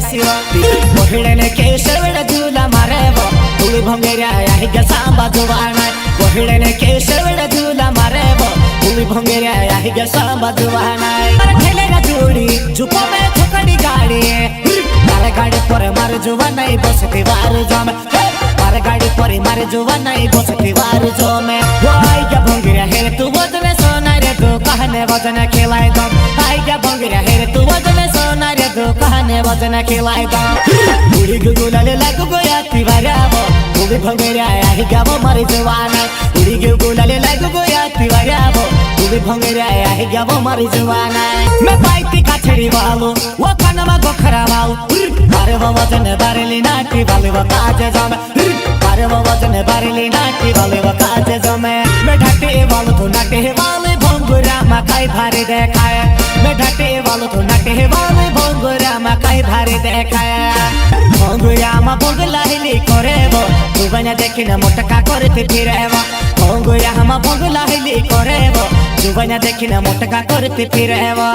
सिवा वहिड़ने के शेवड़ झूला मारे वो तुली भंगेरा आही गे सांबा जुवाना वहिड़ने के शेवड़ झूला मारे वो तुली भंगेरा आही गे सांबा जुवाना ठेले ना जोड़ी जुपो में ठोकड़ी गाड़ी मारे गाड़ी पर मार जुवाना बसती वार जो में मारे गाड़ी पर मार जुवाना बसती वार जो में आई गे भंगेरा है तू वजने सोना रे तू कहने वजने खिलाए दम आई गे भंगेरा है तू वजने सोना रे तू कहने वजने खिलाए दम उड़ी गुलाले लागू गोया तिवारावो उड़ी भंगेरा आई गे वो मारे जुवाना उड़ी गुलाले लागू गोया तिवारावो उड़ी भंगेरा आई गे वो मारे जुवाना मैं पाइती काछड़ी वालो वो कानमा गोखरा वालो मारे वो वजने बारेली नाटी वाले वो काजे जमे मारे वो वजने बारेली नाटी वाले वो काजे जमे मैं ढाटे वालो तो नाटे वाले भंगुरा मकाई भारी देखाया मैं ढाटे वालो तो नाटे वाले भंगुरा मकाई भारी देखाया भंगुरा मा भंगला हिली करे वो तू बना देखी ना मोटका करते फिरे वो भंगुरा मा भंगला हिली करे वो तू बना देखी ना मोटका करते फिरे वो।